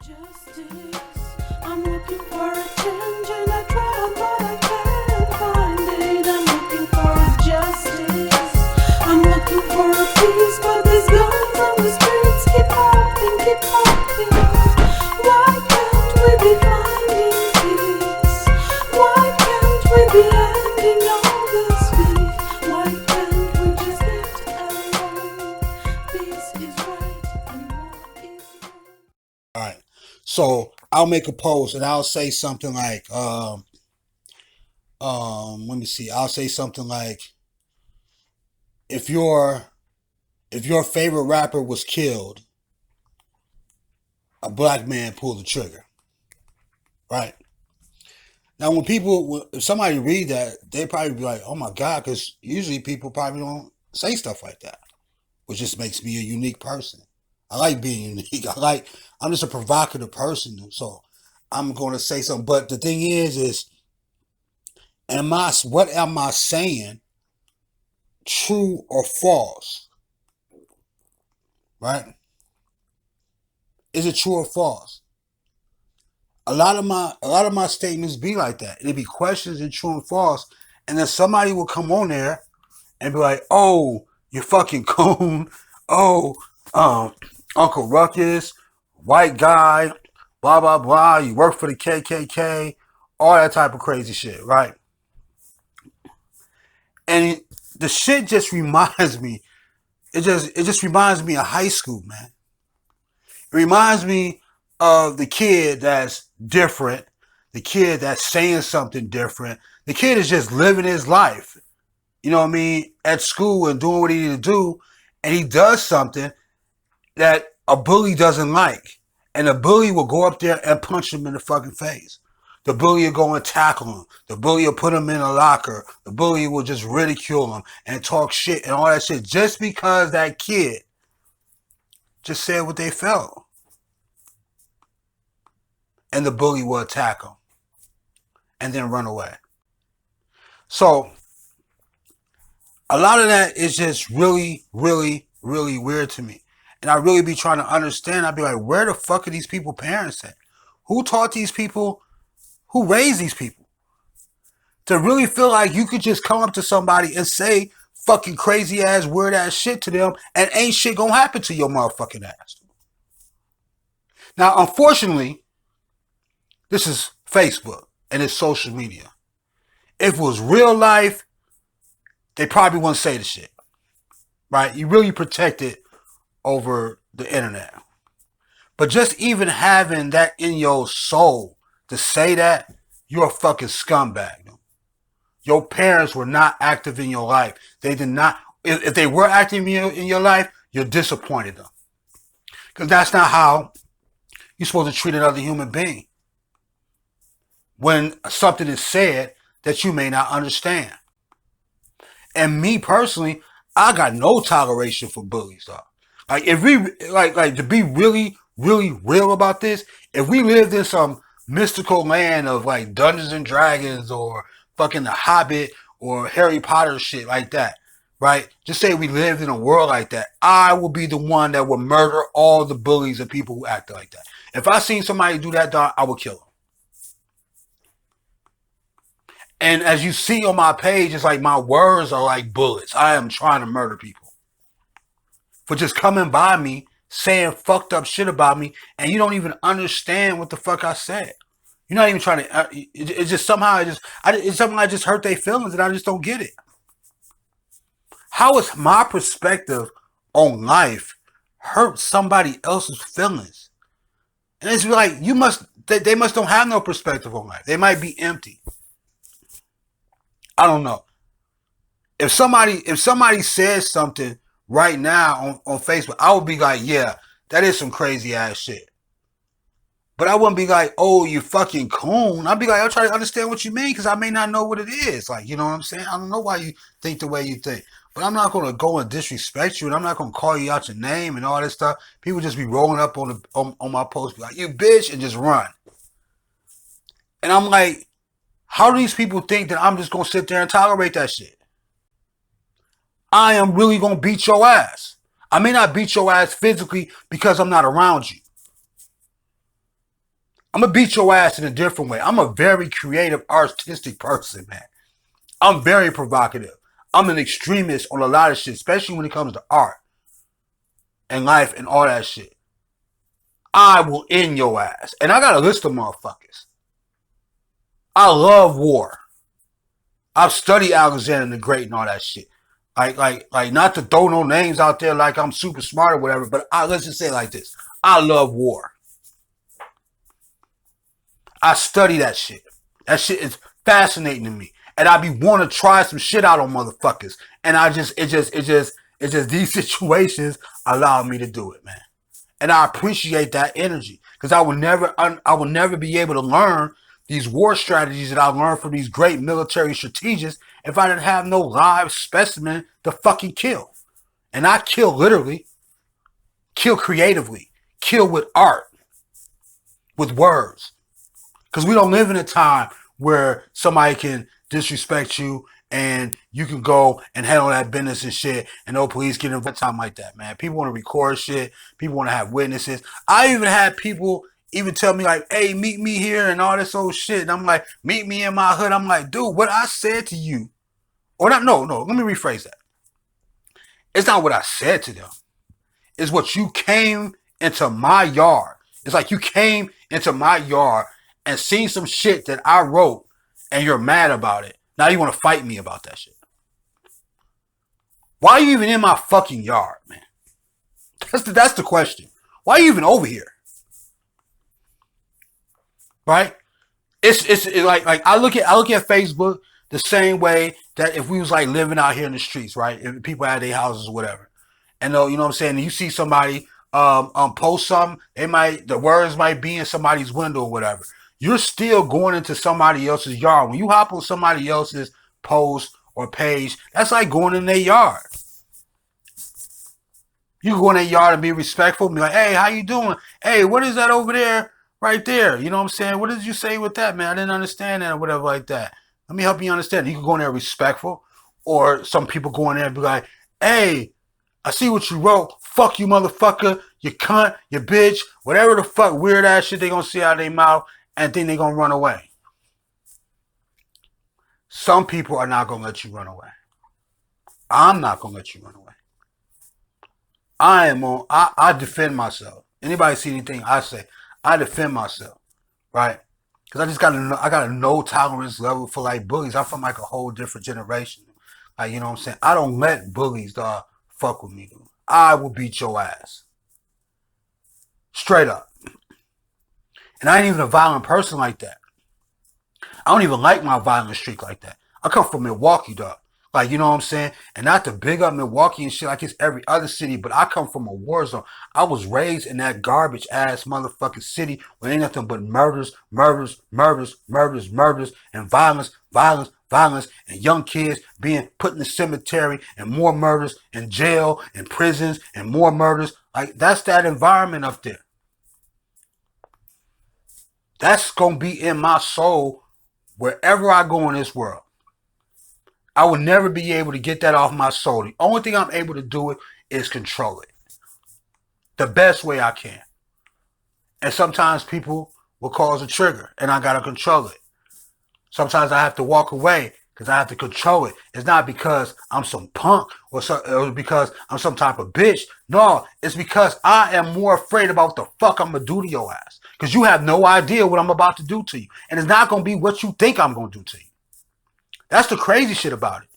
justice. I'm looking for a change and I try, but I can't find it. I'm looking for a justice. I'm looking for a peace, but these guns on the streets keep popping, keep popping. Why can't we be finding peace? Why can't we be ending all this beef? Why can't we just get along? Peace is right and war is wrong. All right. So I'll make a post and I'll say something like, let me see. I'll say something like, if your favorite rapper was killed, a black man pulled the trigger. Right. Now, if somebody read that, they probably be like, "Oh my God," because usually people probably don't say stuff like that, which just makes me a unique person. I like being unique. I'm just a provocative person, so I'm going to say something. But the thing is, what am I saying, true or false? Right? Is it true or false? A lot of my statements be like that. It'd be questions in true and false, and then somebody will come on there and be like, "Oh, you fucking coon. Oh, Uncle Ruckus, white guy, blah blah blah. You work for the KKK, all that type of crazy shit, right?" And the shit just reminds me. It just reminds me of high school, man. It reminds me of the kid that's different, the kid that's saying something different. The kid is just living his life, you know what I mean, at school and doing what he need to do, and he does something that a bully doesn't like. And the bully will go up there and punch him in the fucking face. The bully will go and tackle him. The bully will put him in a locker. The bully will just ridicule him and talk shit and all that shit just because that kid just said what they felt. And the bully will attack him and then run away. So a lot of that is just really, really, really weird to me. And I really be trying to understand. I'd be like, where the fuck are these people parents at? Who taught these people? Who raised these people? To really feel like you could just come up to somebody and say fucking crazy ass, weird ass shit to them and ain't shit gonna happen to your motherfucking ass. Now, unfortunately, this is Facebook and it's social media. If it was real life, they probably wouldn't say the shit. Right? You really protect it over the internet. But just even having that in your soul to say that, you're a fucking scumbag. Your parents were not active in your life. They did not. If they were active in your life, you're disappointed them. Because that's not how you're supposed to treat another human being. When something is said that you may not understand. And me personally, I got no toleration for bullies, though. Like, if we, like to be really, really real about this, if we lived in some mystical land of like Dungeons and Dragons or fucking The Hobbit or Harry Potter shit like that, right? Just say we lived in a world like that, I will be the one that would murder all the bullies and people who act like that. If I seen somebody do that, dog, I would kill them. And as you see on my page, it's like my words are like bullets. I am trying to murder people for just coming by me, saying fucked up shit about me, and you don't even understand what the fuck I said. You're not even trying to. It's just somehow I just hurt their feelings, and I just don't get it. How is my perspective on life hurt somebody else's feelings? And it's like they must don't have no perspective on life. They might be empty. I don't know. If somebody says something right now on Facebook, I would be like, yeah, that is some crazy ass shit. But I wouldn't be like, oh, you fucking coon. I'd be like, I'll try to understand what you mean because I may not know what it is. Like, you know what I'm saying? I don't know why you think the way you think. But I'm not going to go and disrespect you, and I'm not going to call you out your name and all this stuff. People just be rolling up on my post, be like, you bitch, and just run. And I'm like, how do these people think that I'm just going to sit there and tolerate that shit? I am really going to beat your ass. I may not beat your ass physically because I'm not around you. I'm gonna beat your ass in a different way. I'm a very creative, artistic person, man. I'm very provocative. I'm an extremist on a lot of shit, especially when it comes to art and life and all that shit. I will end your ass. And I got a list of motherfuckers. I love war. I've studied Alexander the Great and all that shit. Like, not to throw no names out there like I'm super smart or whatever, but let's just say it like this. I love war. I study that shit. That shit is fascinating to me. And I be want to try some shit out on motherfuckers. And it's just these situations allow me to do it, man. And I appreciate that energy. Because I will never be able to learn these war strategies that I learned from these great military strategists if I didn't have no live specimen to fucking kill. And I kill literally, kill creatively, kill with art, with words. Because we don't live in a time where somebody can disrespect you and you can go and handle that business and shit and no police get involved. Time like that, man. People want to record shit. People want to have witnesses. I even had people even tell me like, hey, meet me here and all this old shit. And I'm like, meet me in my hood. I'm like, dude, what I said to you, or not, no, let me rephrase that. It's not what I said to them. It's what you came into my yard. It's like you came into my yard and seen some shit that I wrote and you're mad about it. Now you want to fight me about that shit. Why are you even in my fucking yard, man? That's the question. Why are you even over here? Right? It's like I look at Facebook the same way that if we was like living out here in the streets, right? If people had their houses or whatever. And you know what I'm saying? And you see somebody post something, the words might be in somebody's window or whatever. You're still going into somebody else's yard. When you hop on somebody else's post or page, that's like going in their yard. You can go in their yard and be respectful and be like, hey, how you doing? Hey, what is that over there right there? You know what I'm saying? What did you say with that, man? I didn't understand that or whatever like that. Let me help you understand. You can go in there respectful, or some people go in there and be like, hey, I see what you wrote. Fuck you, motherfucker. You cunt, you bitch, whatever the fuck weird ass shit they gonna see out of their mouth and think they gonna run away. Some people are not gonna let you run away. I'm not gonna let you run away. I defend myself. Anybody see anything I say, I defend myself, right? Because I got a no tolerance level for like bullies. I'm from like a whole different generation. Like, you know what I'm saying? I don't let bullies fuck with me, dude. I will beat your ass. Straight up. And I ain't even a violent person like that. I don't even like my violent streak like that. I come from Milwaukee, dog. Like, you know what I'm saying? And not to big up Milwaukee and shit like it's every other city, but I come from a war zone. I was raised in that garbage ass motherfucking city where ain't nothing but murders, and violence, and young kids being put in the cemetery, and more murders, and jail, and prisons, and more murders. Like, that's that environment up there. That's going to be in my soul wherever I go in this world. I will never be able to get that off my soul. The only thing I'm able to do is control it the best way I can. And sometimes people will cause a trigger and I got to control it. Sometimes I have to walk away because I have to control it. It's not because I'm some punk or because I'm some type of bitch. No, it's because I am more afraid about what the fuck I'm going to do to your ass. Because you have no idea what I'm about to do to you. And it's not going to be what you think I'm going to do to you. That's the crazy shit about it.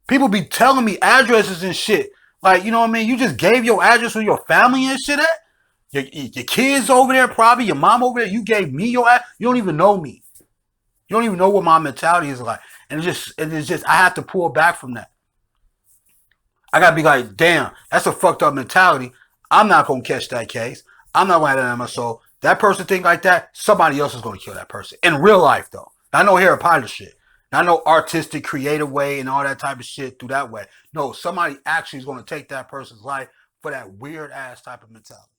People be telling me addresses and shit. Like, you know what I mean? You just gave your address where your family and shit at? Your kids over there, probably your mom over there. You gave me your address. You don't even know me. You don't even know what my mentality is like. And it's just, I have to pull back from that. I got to be like, damn, that's a fucked up mentality. I'm not going to catch that case. I'm not going to have that in my soul. That person think like that, somebody else is going to kill that person. In real life, though. I know Harry Potter shit. I know artistic, creative way and all that type of shit through that way. No, somebody actually is going to take that person's life for that weird ass type of mentality.